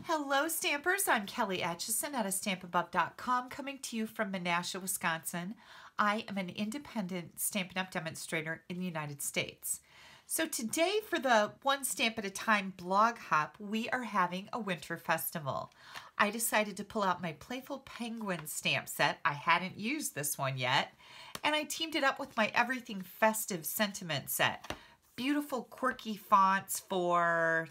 Hello Stampers, I'm Kelly Acheson at stampabove.com coming to you from Menasha, Wisconsin. I am an independent Stampin' Up! Demonstrator in the United States. So today for the One Stamp at a Time blog hop, we are having a winter festival. I decided to pull out my Playful Penguins stamp set. I hadn't used this one yet. And I teamed it up with my Everything Festive Sentiment set. Beautiful quirky fonts for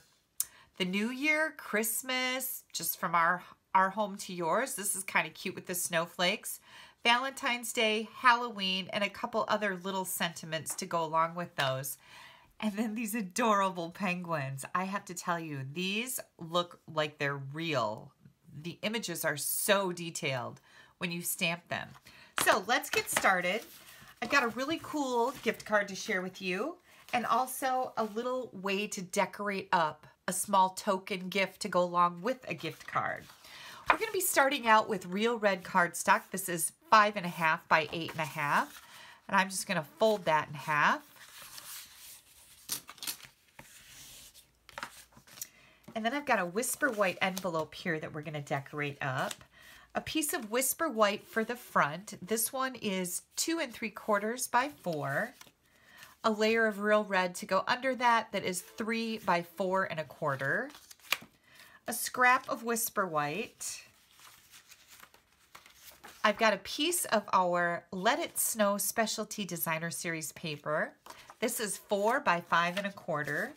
the New Year, Christmas, just from our home to yours. This is kind of cute with the snowflakes. Valentine's Day, Halloween, and a couple other little sentiments to go along with those. And then these adorable penguins. I have to tell you, these look like they're real. The images are so detailed when you stamp them. So let's get started. I've got a really cool gift card to share with you, and also a little way to decorate up a small token gift to go along with a gift card. We're going to be starting out with real red cardstock. This is 5.5 by 8.5, and I'm just going to fold that in half. And then I've got a Whisper White envelope here that we're going to decorate up. A piece of Whisper White for the front. This one is 2 3/4 by 4. A layer of real red to go under that is 3 by 4 1/4. A scrap of Whisper White. I've got a piece of our Let It Snow Specialty Designer Series paper. This is 4 by 5 1/4.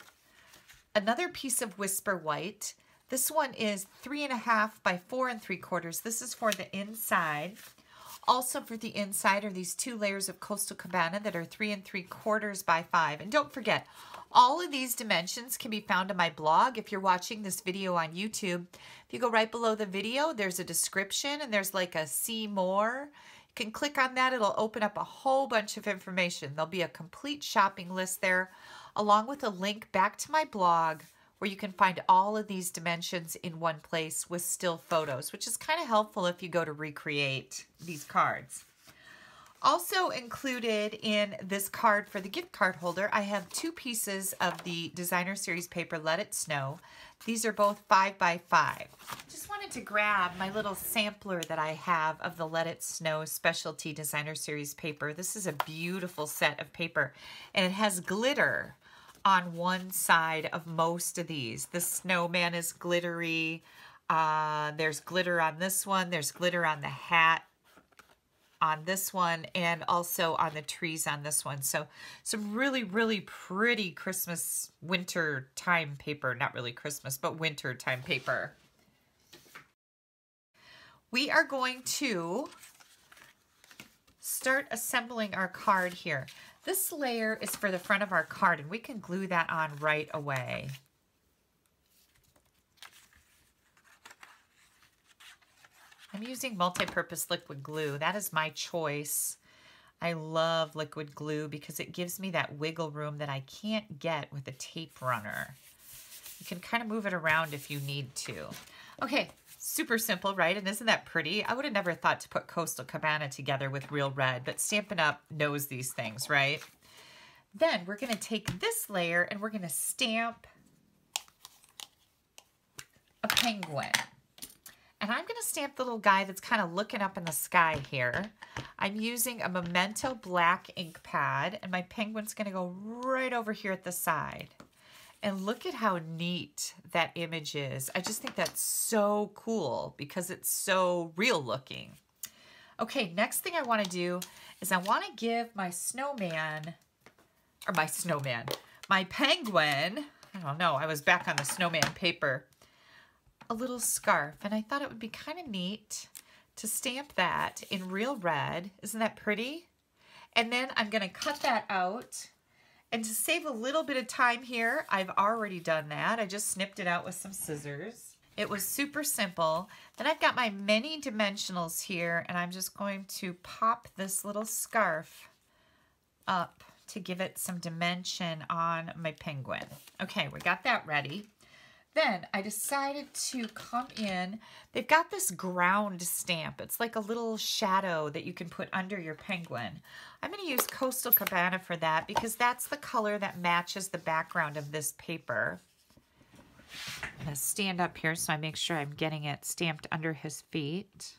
Another piece of Whisper White. This one is 3.5 by 4 3/4. This is for the inside. Also for the inside are these 2 layers of Coastal Cabana that are 3 3/4 by 5. And don't forget, all of these dimensions can be found on my blog. If you're watching this video on YouTube, if you go right below the video, there's a description and there's like a see more. You can click on that. It'll open up a whole bunch of information. There'll be a complete shopping list there, along with a link back to my blog where you can find all of these dimensions in one place with still photos, which is kind of helpful if you go to recreate these cards. Also included in this card for the gift card holder, I have 2 pieces of the Designer Series paper, Let It Snow. These are both 5 by 5. Just wanted to grab my little sampler that I have of the Let It Snow Specialty Designer Series paper. This is a beautiful set of paper, and it has glitter on one side of most of these. The snowman is glittery. There's glitter on this one. There's glitter on the hat on this one, and also on the trees on this one. So some really, really pretty Christmas winter time paper. Not really Christmas, but winter time paper. We are going to start assembling our card here. This layer is for the front of our card, and we can glue that on right away. I'm using multi-purpose liquid glue. That is my choice. I love liquid glue because it gives me that wiggle room that I can't get with a tape runner. You can kind of move it around if you need to. Okay, super simple, right? And isn't that pretty? I would have never thought to put Coastal Cabana together with real red, but Stampin' Up! Knows these things, right? Then we're going to take this layer and we're going to stamp a penguin. And I'm going to stamp the little guy that's kind of looking up in the sky here. I'm using a Memento black ink pad, and my penguin's going to go right over here at the side. And look at how neat that image is. I just think that's so cool because it's so real looking. Okay, next thing I want to do is I want to give my my penguin, I don't know, I was back on the snowman paper, a little scarf. And I thought it would be kind of neat to stamp that in real red. Isn't that pretty? And then I'm going to cut that out. And to save a little bit of time here, I've already done that. I just snipped it out with some scissors. It was super simple. Then I've got my mini dimensionals here, and I'm just going to pop this little scarf up to give it some dimension on my penguin. Okay, we got that ready. Then I decided to come in. They've got this ground stamp. It's like a little shadow that you can put under your penguin. I'm going to use Coastal Cabana for that because that's the color that matches the background of this paper. I'm going to stand up here so I make sure I'm getting it stamped under his feet.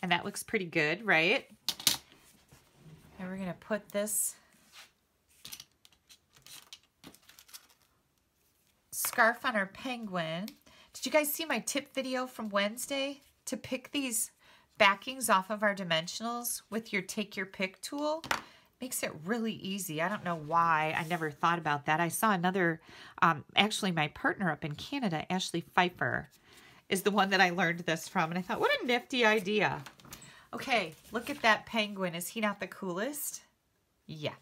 And that looks pretty good, right? And we're going to put this scarf on our penguin. Did you guys see my tip video from Wednesday to pick these backings off of our dimensionals with your take your pick tool? Makes it really easy. I don't know why I never thought about that. I saw another, actually my partner up in Canada, Ashley Pfeiffer, is the one that I learned this from. And I thought, what a nifty idea. Okay, look at that penguin. Is he not the coolest? Yeah.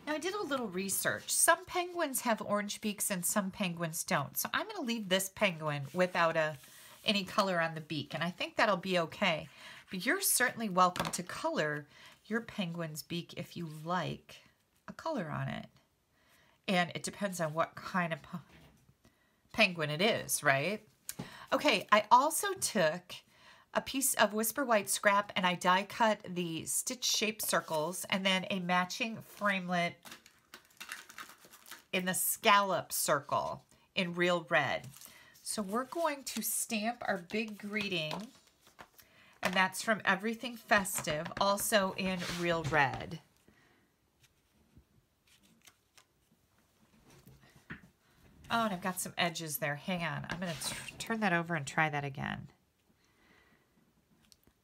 Now I did a little research. Some penguins have orange beaks and some penguins don't. So I'm going to leave this penguin without any color on the beak. And I think that'll be okay. But you're certainly welcome to color your penguin's beak if you like a color on it. And it depends on what kind of penguin it is, right? Okay, I also took a piece of Whisper White scrap and I die cut the stitch shaped circles and then a matching framelit in the scallop circle in real red. So we're going to stamp our big greeting, and that's from Everything Festive, also in real red. Oh, and I've got some edges there. Hang on. I'm going to turn that over and try that again.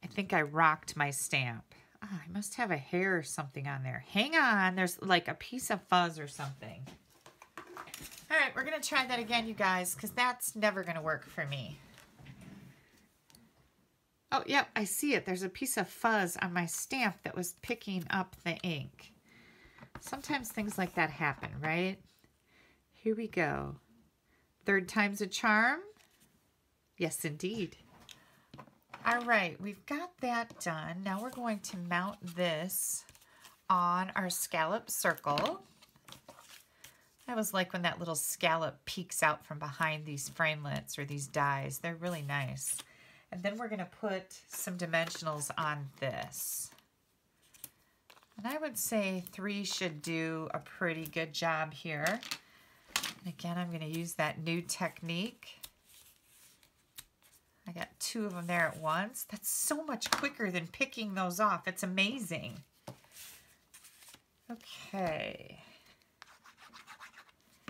I think I rocked my stamp. Oh, I must have a hair or something on there. Hang on. There's like a piece of fuzz or something. All right, we're going to try that again, you guys, because that's never going to work for me. Oh, yep, I see it. There's a piece of fuzz on my stamp that was picking up the ink. Sometimes things like that happen, right? Here we go. Third time's a charm. Yes, indeed. All right, we've got that done. Now we're going to mount this on our scallop circle. I always like when that little scallop peeks out from behind these framelits or these dies. They're really nice. And then we're going to put some dimensionals on this. And I would say 3 should do a pretty good job here. And again, I'm going to use that new technique. I got 2 of them there at once. That's so much quicker than picking those off. It's amazing. Okay.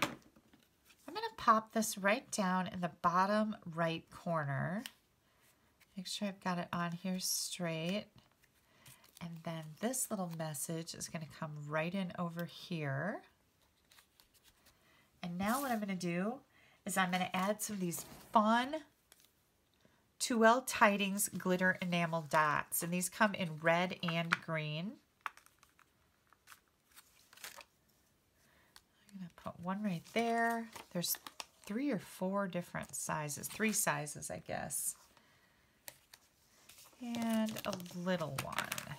I'm going to pop this right down in the bottom right corner. Make sure I've got it on here straight. And then this little message is going to come right in over here. And now what I'm going to do is I'm going to add some of these fun 2L Tidings glitter enamel dots. And these come in red and green. I'm going to put one right there. There's 3 or 4 different sizes. 3 sizes, I guess. And a little one.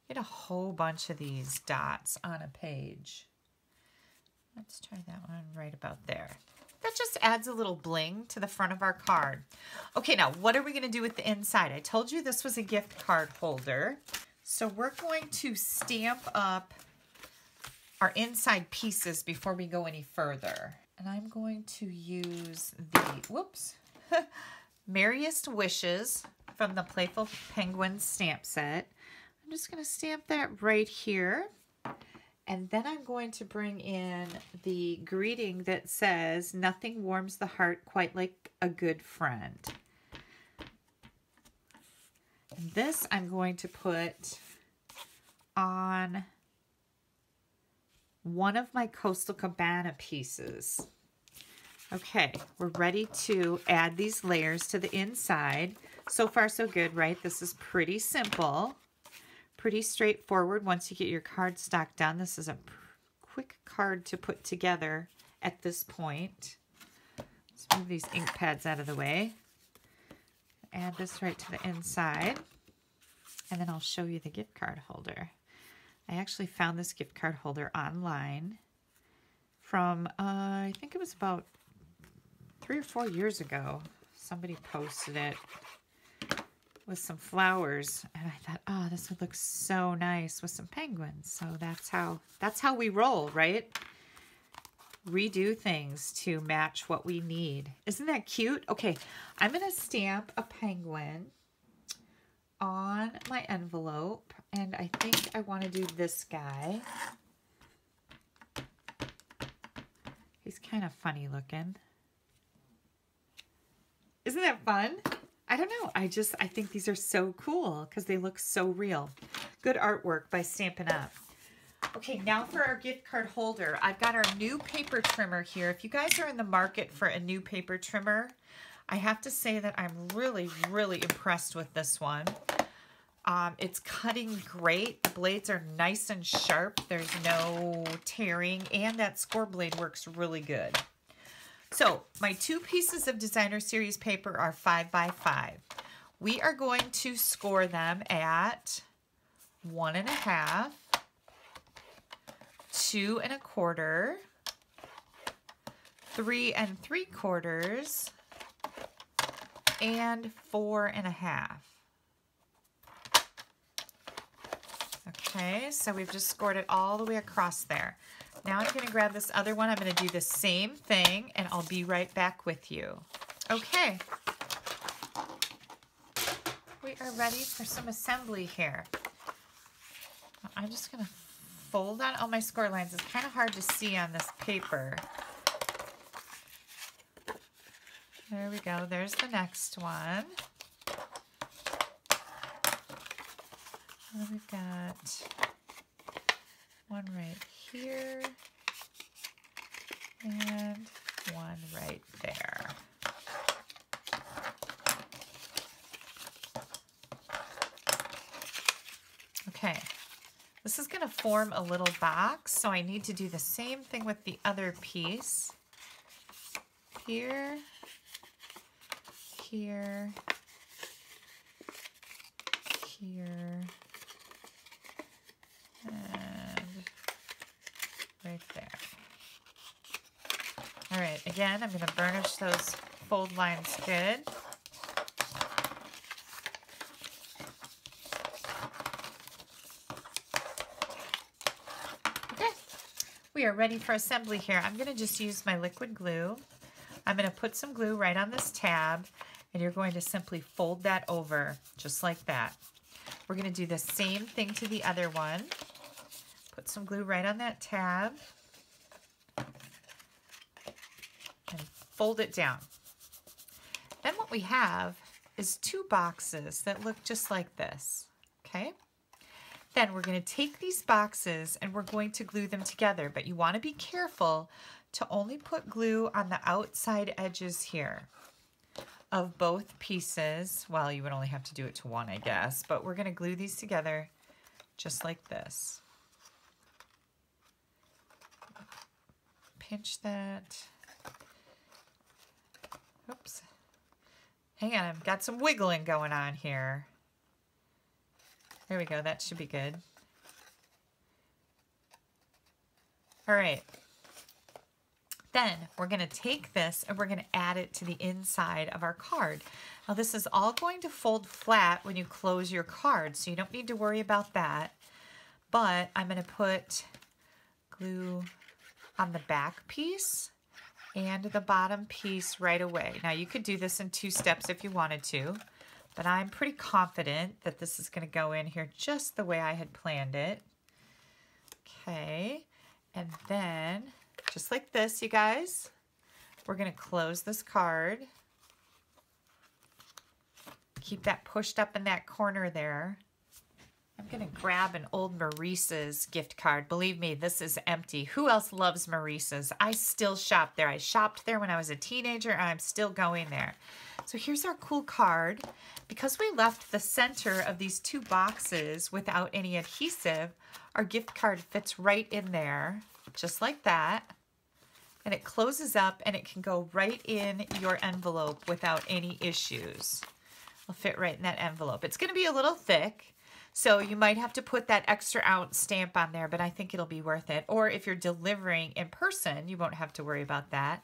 Get a whole bunch of these dots on a page. Let's try that one right about there. That just adds a little bling to the front of our card. Okay, now what are we going to do with the inside? I told you this was a gift card holder. So we're going to stamp up our inside pieces before we go any further. And I'm going to use the, whoops, Merriest Wishes from the Playful Penguins stamp set. I'm just going to stamp that right here. And then I'm going to bring in the greeting that says, "Nothing warms the heart quite like a good friend." And this I'm going to put on one of my Coastal Cabana pieces. Okay, we're ready to add these layers to the inside. So far, so good, right? This is pretty simple. Pretty straightforward once you get your cardstock done. This is a quick card to put together at this point. Let's move these ink pads out of the way. Add this right to the inside. And then I'll show you the gift card holder. I actually found this gift card holder online from, I think it was about 3 or 4 years ago. Somebody posted it with some flowers, and I thought, oh, this would look so nice with some penguins. So that's how we roll, right? redo things to match what we need. Isn't that cute? Okay, I'm going to stamp a penguin on my envelope, and I think I want to do this guy. He's kind of funny looking. Isn't that fun? I don't know. I think these are so cool because they look so real. Good artwork by Stampin' Up. Okay, now for our gift card holder. I've got our new paper trimmer here. If you guys are in the market for a new paper trimmer, I have to say that I'm really, really impressed with this one. It's cutting great. The blades are nice and sharp. There's no tearing, and that score blade works really good. So my two pieces of designer series paper are 5 by 5. We are going to score them at 1.5, 2 1/4, 3 3/4, and 4 1/2. Okay, so we've just scored it all the way across there. Now I'm going to grab this other one. I'm going to do the same thing, and I'll be right back with you. Okay. We are ready for some assembly here. I'm just going to fold on all my score lines. It's kind of hard to see on this paper. There we go. There's the next one. And we've got one right here and one right there. Okay, this is going to form a little box, so I need to do the same thing with the other piece. Here, here, here, and right there. All right, again, I'm going to burnish those fold lines good. Okay, we are ready for assembly here. I'm going to just use my liquid glue. I'm going to put some glue right on this tab, and you're going to simply fold that over just like that. We're going to do the same thing to the other one. Put some glue right on that tab and fold it down. Then what we have is two boxes that look just like this, okay? Then we're going to take these boxes and we're going to glue them together, but you want to be careful to only put glue on the outside edges here of both pieces. Well, you would only have to do it to one, I guess, but we're going to glue these together just like this. Pinch that. Oops. Hang on, I've got some wiggling going on here. There we go, that should be good. All right. Then we're going to take this and we're going to add it to the inside of our card. Now this is all going to fold flat when you close your card, so you don't need to worry about that. But I'm going to put glue on the back piece and the bottom piece right away. Now you could do this in 2 steps if you wanted to, but I'm pretty confident that this is going to go in here just the way I had planned it. Okay, and then just like this, you guys, we're going to close this card. Keep that pushed up in that corner there. I'm going to grab an old Maurice's gift card. Believe me, this is empty. Who else loves Maurice's? I still shop there. I shopped there when I was a teenager, and I'm still going there. So here's our cool card. Because we left the center of these 2 boxes without any adhesive, our gift card fits right in there, just like that. And it closes up, and it can go right in your envelope without any issues. It'll fit right in that envelope. It's going to be a little thick, so you might have to put that extra ounce stamp on there, but I think it'll be worth it. Or if you're delivering in person, you won't have to worry about that.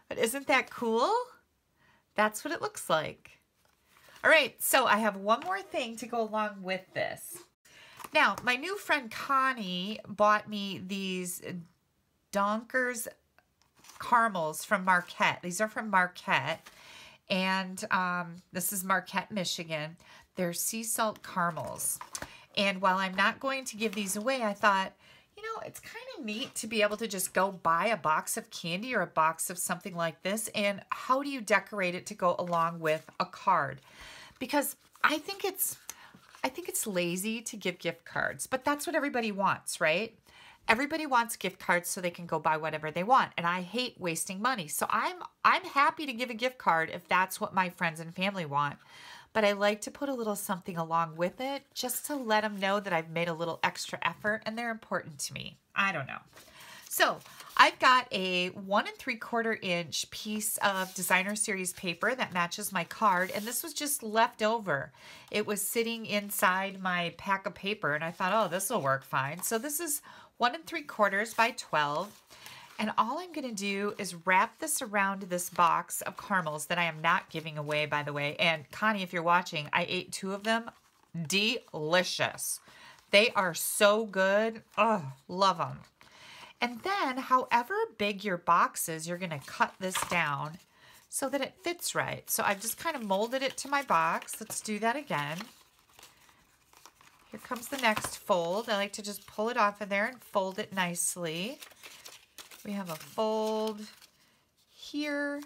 But isn't that cool? That's what it looks like. All right, so I have one more thing to go along with this. Now, my new friend Connie bought me these Donkers caramels from Marquette. These are from Marquette. And this is Marquette, Michigan. They're sea salt caramels. And while I'm not going to give these away, I thought, you know, it's kind of neat to be able to just go buy a box of candy or a box of something like this. And how do you decorate it to go along with a card? Because I think it's lazy to give gift cards, but that's what everybody wants, right? Everybody wants gift cards so they can go buy whatever they want. And I hate wasting money. So I'm happy to give a gift card if that's what my friends and family want. But I like to put a little something along with it just to let them know that I've made a little extra effort and they're important to me. I don't know. So I've got a 1 3/4 inch piece of designer series paper that matches my card. And this was just left over. It was sitting inside my pack of paper and I thought, oh, this will work fine. So this is 1 3/4 by 12. And all I'm going to do is wrap this around this box of caramels that I am not giving away, by the way. And Connie, if you're watching, I ate 2 of them. Delicious. They are so good. Oh, love them. And then, however big your box is, you're going to cut this down so that it fits right. So I've just kind of molded it to my box. Let's do that again. Here comes the next fold. I like to just pull it off of there and fold it nicely. We have a fold here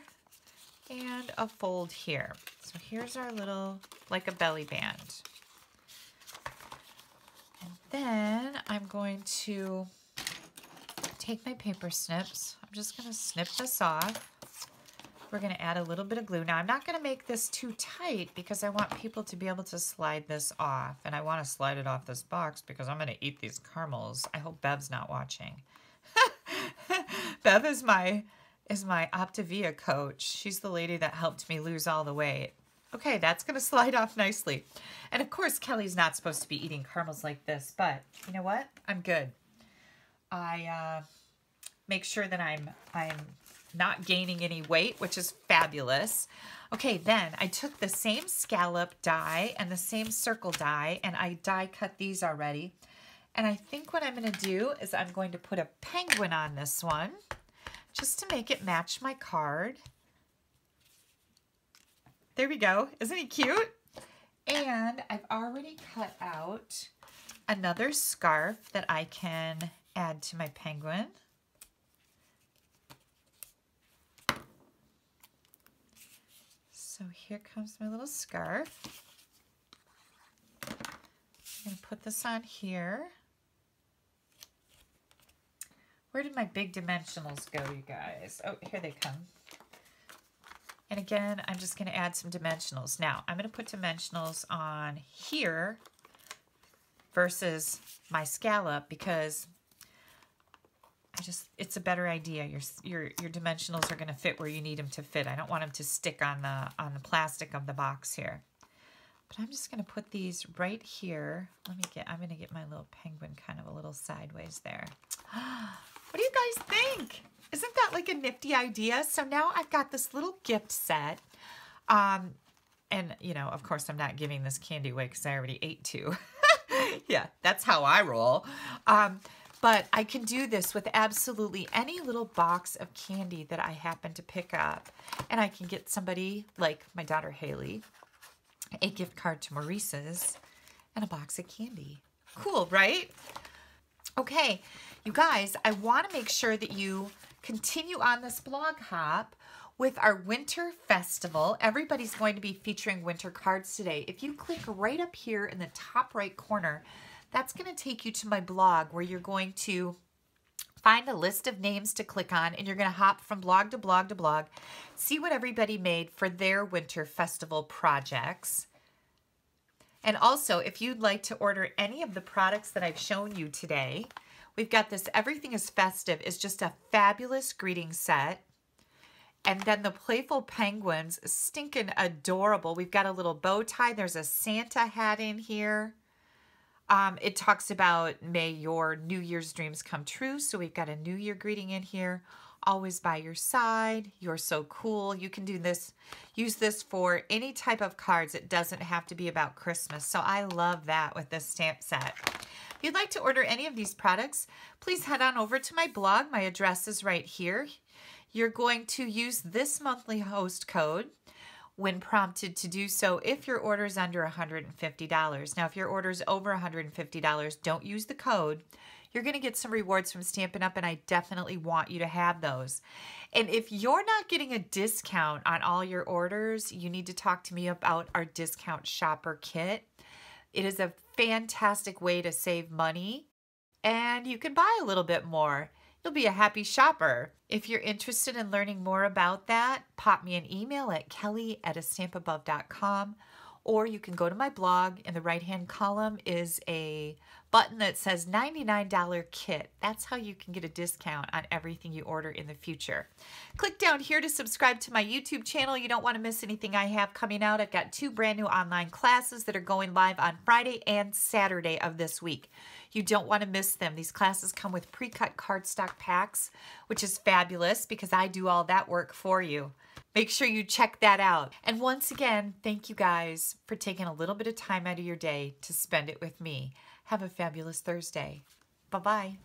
and a fold here. So here's our little, like a belly band. And then I'm going to take my paper snips. I'm just going to snip this off. We're going to add a little bit of glue. Now, I'm not going to make this too tight because I want people to be able to slide this off. And I want to slide it off this box because I'm going to eat these caramels. I hope Bev's not watching. Bev is my Optavia coach. She's the lady that helped me lose all the weight. Okay, that's going to slide off nicely. And of course, Kelly's not supposed to be eating caramels like this, but you know what? I'm good. I make sure that I'm not gaining any weight, which is fabulous. Okay, then I took the same scallop die and the same circle die, and I die cut these already. And I think what I'm going to do is I'm going to put a penguin on this one just to make it match my card. There we go. Isn't he cute? And I've already cut out another scarf that I can add to my penguin. So here comes my little scarf. I'm going to put this on here. Where did my big dimensionals go, you guys? Oh, here they come. And again, I'm just going to add some dimensionals. Now, I'm going to put dimensionals on here versus my scallop because it's a better idea. Your dimensionals are going to fit where you need them to fit. I don't want them to stick on the plastic of the box here. But I'm just going to put these right here. I'm going to get my little penguin kind of a little sideways there. What do you guys think? Isn't that like a nifty idea? So now I've got this little gift set. And, you know, of course, I'm not giving this candy away because I already ate 2. Yeah, that's how I roll. But I can do this with absolutely any little box of candy that I happen to pick up. And I can get somebody like my daughter Haley a gift card to Maurice's and a box of candy. Cool, right? Okay, you guys, I want to make sure that you continue on this blog hop with our winter festival. Everybody's going to be featuring winter cards today. If you click right up here in the top right corner, that's going to take you to my blog where you're going to find a list of names to click on, and you're going to hop from blog to blog to blog, see what everybody made for their winter festival projects. And also, if you'd like to order any of the products that I've shown you today, we've got this Everything is Festive is just a fabulous greeting set. And then the Playful Penguins, stinking adorable. We've got a little bow tie. There's a Santa hat in here. It talks about may your New Year's dreams come true. So we've got a New Year greeting in here. Always by your side. You're so cool. You can do this, use this for any type of cards. It doesn't have to be about Christmas. So I love that with this stamp set. If you'd like to order any of these products, please head on over to my blog. My address is right here. you're going to use this monthly host code when prompted to do so if your order is under $150. Now, if your order is over $150, don't use the code. You're going to get some rewards from Stampin' Up, and I definitely want you to have those. And if you're not getting a discount on all your orders, you need to talk to me about our discount shopper kit. It is a fantastic way to save money, and you can buy a little bit more. You'll be a happy shopper. If you're interested in learning more about that, pop me an email at kelly@astampabove.com, or you can go to my blog. In the right-hand column is a button that says $99 kit. That's how you can get a discount on everything you order in the future. Click down here to subscribe to my YouTube channel. You don't want to miss anything I have coming out. I've got 2 brand new online classes that are going live on Friday and Saturday of this week. You don't want to miss them. These classes come with pre-cut cardstock packs, which is fabulous because I do all that work for you. Make sure you check that out. And once again, thank you guys for taking a little bit of time out of your day to spend it with me. Have a fabulous Thursday. Bye-bye.